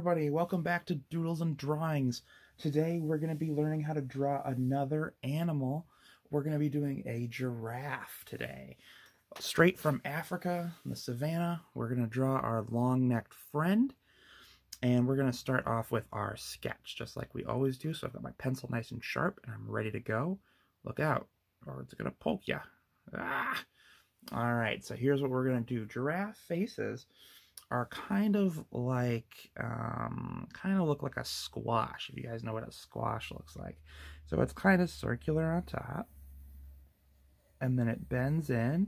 everybody, welcome back to Doodles and Drawings. Today we're going to be learning how to draw another animal. We're going to be doing a giraffe today. Straight from Africa, the savannah, we're going to draw our long-necked friend. And we're going to start off with our sketch, just like we always do. So I've got my pencil nice and sharp, and I'm ready to go. Look out, or it's going to poke you. Ah! All right, so here's what we're going to do. Giraffe faces are kind of like, look like a squash, if you guys know what a squash looks like. So it's kind of circular on top, and then it bends in.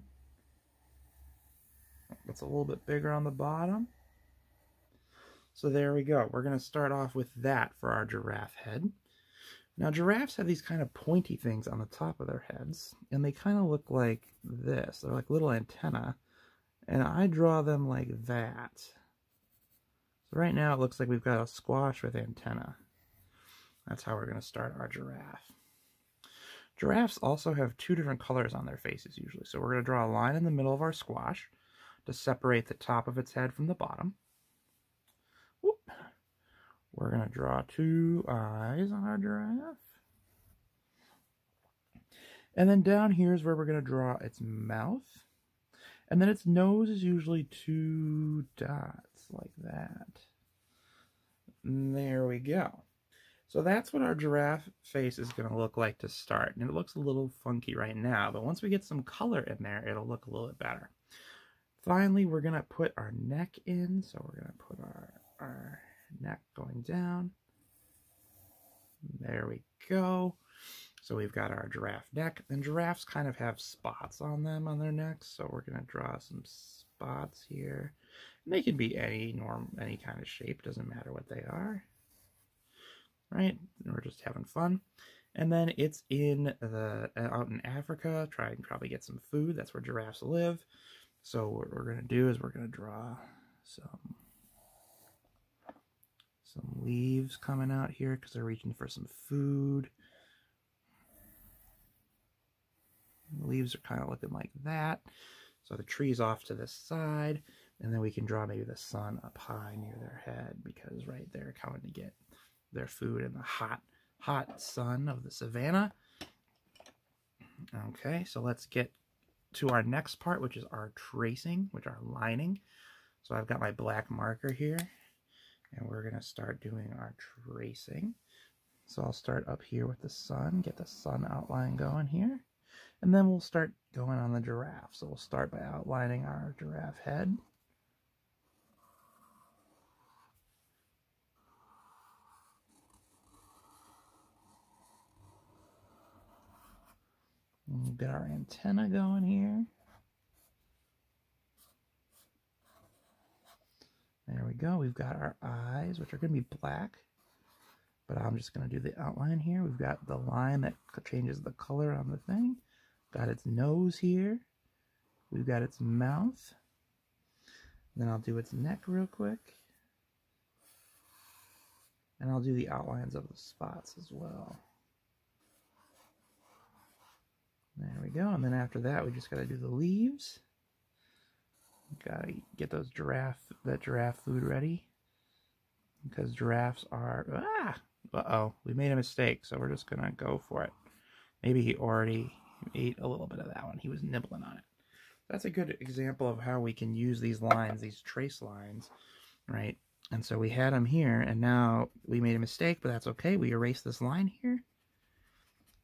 It's a little bit bigger on the bottom. So there we go. We're going to start off with that for our giraffe head. Now, giraffes have these kind of pointy things on the top of their heads, and they kind of look like this. They're like little antennae, and I draw them like that. So right now it looks like we've got a squash with antenna. That's how we're going to start our giraffe. Giraffes also have two different colors on their faces usually. So we're going to draw a line in the middle of our squash to separate the top of its head from the bottom. Whoop. We're going to draw two eyes on our giraffe. And then down here is where we're going to draw its mouth. And then its nose is usually two dots like that. And there we go. So that's what our giraffe face is going to look like to start. And it looks a little funky right now, but once we get some color in there, it'll look a little bit better. Finally, we're going to put our neck in. So we're going to put our neck going down. There we go. So we've got our giraffe neck. And giraffes kind of have spots on them on their necks. So we're going to draw some spots here. And they can be any kind of shape. Doesn't matter what they are. Right? And we're just having fun. And then it's in out in Africa. Try and probably get some food. That's where giraffes live. So what we're going to do is we're going to draw some leaves coming out here because they're reaching for some food. The leaves are kind of looking like that. So the tree's off to this side, and then we can draw maybe the sun up high near their head because right there coming to get their food in the hot sun of the savannah. Okay, so let's get to our next part, which is our tracing, our lining. So I've got my black marker here, and we're going to start doing our tracing. So I'll start up here with the sun, get the sun outline going here. And then we'll start going on the giraffe. So we'll start by outlining our giraffe head. We'll get our antenna going here. There we go. We've got our eyes, which are going to be black. But I'm just going to do the outline here. We've got the line that changes the color on the thing. Got its nose here. We've got its mouth. Then I'll do its neck real quick. And I'll do the outlines of the spots as well. There we go. And then after that, we just got to do the leaves. Got to get that giraffe food ready. Because giraffes are... Uh-oh. We made a mistake, so we're just going to go for it. Maybe he already ate a little bit of that one. He was nibbling on it. That's a good example of how we can use these lines, these trace lines, right? And so we had them here, and now we made a mistake, but that's okay. We erase this line here,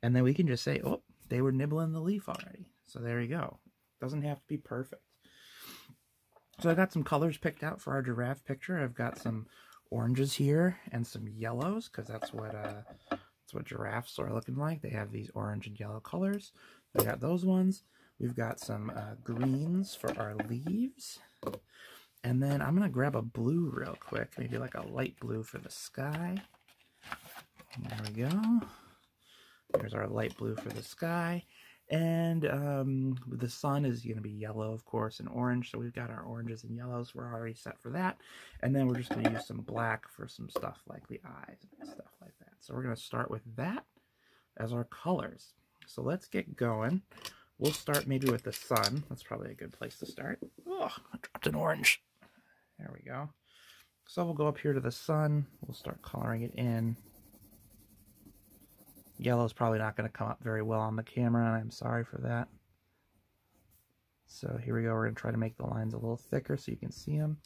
and then we can just say, oh, they were nibbling the leaf already. So there you go. Doesn't have to be perfect. So I got some colors picked out for our giraffe picture. I've got some oranges here and some yellows, because that's what giraffes are looking like. They have these orange and yellow colors. We got those ones. We've got some greens for our leaves. And then I'm going to grab a blue real quick. Maybe like a light blue for the sky. There we go. There's our light blue for the sky. And the sun is going to be yellow, of course, and orange. So we've got our oranges and yellows. We're already set for that. And then we're just going to use some black for some stuff like the eyes and stuff like that. So we're going to start with that as our colors. So let's get going. We'll start maybe with the sun. That's probably a good place to start. Oh, I dropped an orange. There we go. So we'll go up here to the sun. We'll start coloring it in. Yellow is probably not going to come up very well on the camera, and I'm sorry for that. So here we go. We're going to try to make the lines a little thicker so you can see them.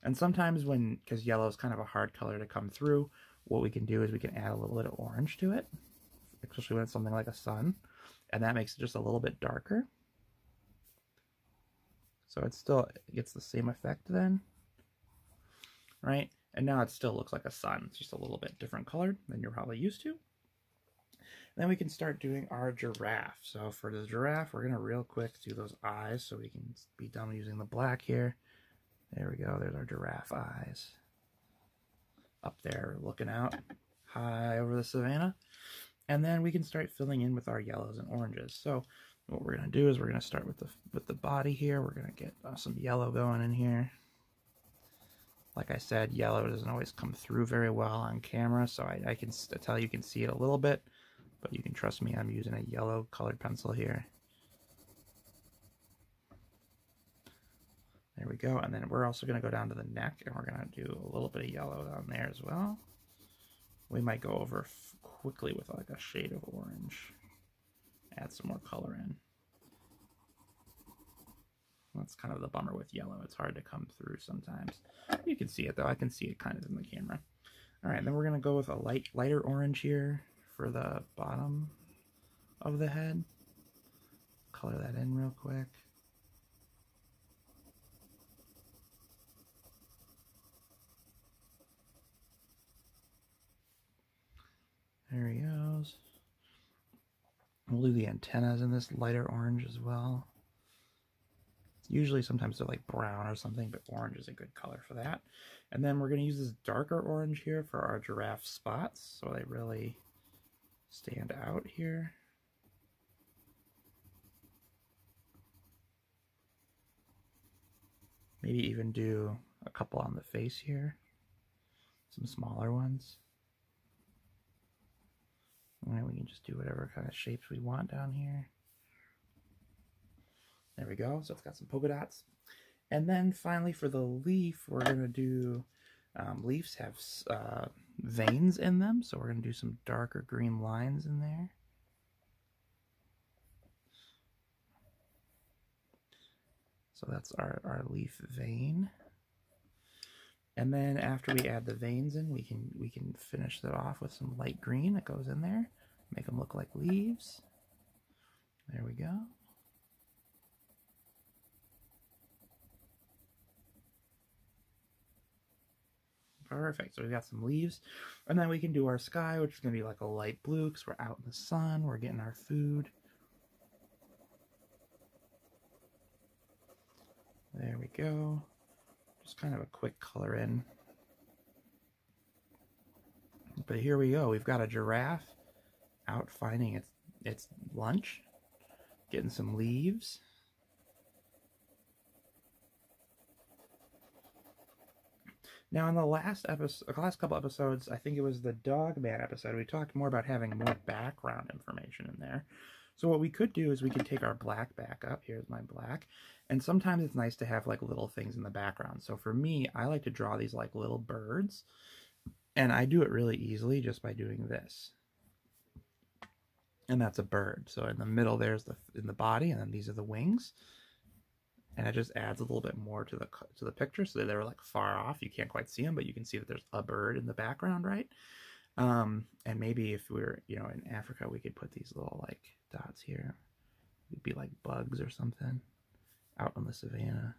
And sometimes because yellow is kind of a hard color to come through, what we can do is we can add a little bit of orange to it, especially when it's something like a sun, and that makes it just a little bit darker. So it still gets the same effect then, right? And now it still looks like a sun. It's just a little bit different colored than you're probably used to. Then we can start doing our giraffe. So for the giraffe, we're gonna real quick do those eyes so we can be done using the black here. There we go, there's our giraffe eyes. Up there, looking out high over the savannah. And then we can start filling in with our yellows and oranges. So what we're gonna do is we're gonna start with the body here. We're gonna get some yellow going in here. Like I said, yellow doesn't always come through very well on camera, so I can tell you can see it a little bit. But you can trust me, I'm using a yellow colored pencil here. There we go, and then we're also going to go down to the neck, and we're going to do a little bit of yellow down there as well. We might go over quickly with like a shade of orange. Add some more color in. That's kind of the bummer with yellow. It's hard to come through sometimes. You can see it though. I can see it kind of in the camera. All right, then we're going to go with a lighter orange here for the bottom of the head. Color that in real quick. There he goes. We'll do the antennas in this lighter orange as well. Usually sometimes they're like brown or something, but orange is a good color for that. And then we're going to use this darker orange here for our giraffe spots, so they really stand out here. Maybe even do a couple on the face here. Some smaller ones. And then we can just do whatever kind of shapes we want down here. There we go. So it's got some polka dots. And then finally for the leaf, we're going to do, leaves have veins in them. So we're going to do some darker green lines in there. So that's our leaf vein. And then after we add the veins in, we can finish that off with some light green that goes in there. Make them look like leaves. There we go. Perfect. So we've got some leaves. And then we can do our sky, which is going to be like a light blue because we're out in the sun. We're getting our food. There we go. Just kind of a quick color in. But here we go. We've got a giraffe out finding its lunch, getting some leaves. Now, in the last couple episodes, I think it was the Dog Man episode, we talked more about having more background information in there. So what we could do is we could take our black back up. Here's my black. And sometimes it's nice to have like little things in the background. So for me, I like to draw these like little birds. And I do it really easily just by doing this. And that's a bird. So in the middle there's in the body, and then these are the wings. And it just adds a little bit more to the picture, so that they're like far off. You can't quite see them, but you can see that there's a bird in the background, right? And maybe if we were, in Africa, we could put these little like dots here. It'd be like bugs or something out on the savannah.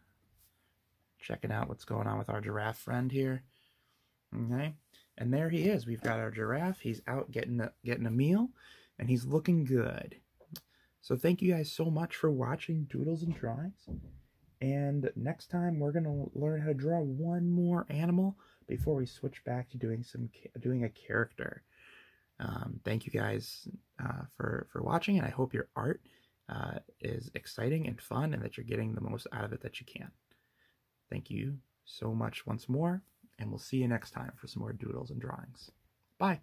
Checking out what's going on with our giraffe friend here. Okay, and there he is. We've got our giraffe. He's out getting a meal, and he's looking good. So thank you guys so much for watching Doodles and Drawings. And next time we're going to learn how to draw one more animal before we switch back to doing a character. Thank you guys for watching, and I hope your art is exciting and fun, and that you're getting the most out of it that you can. Thank you so much once more, and we'll see you next time for some more Doodles and Drawings. Bye.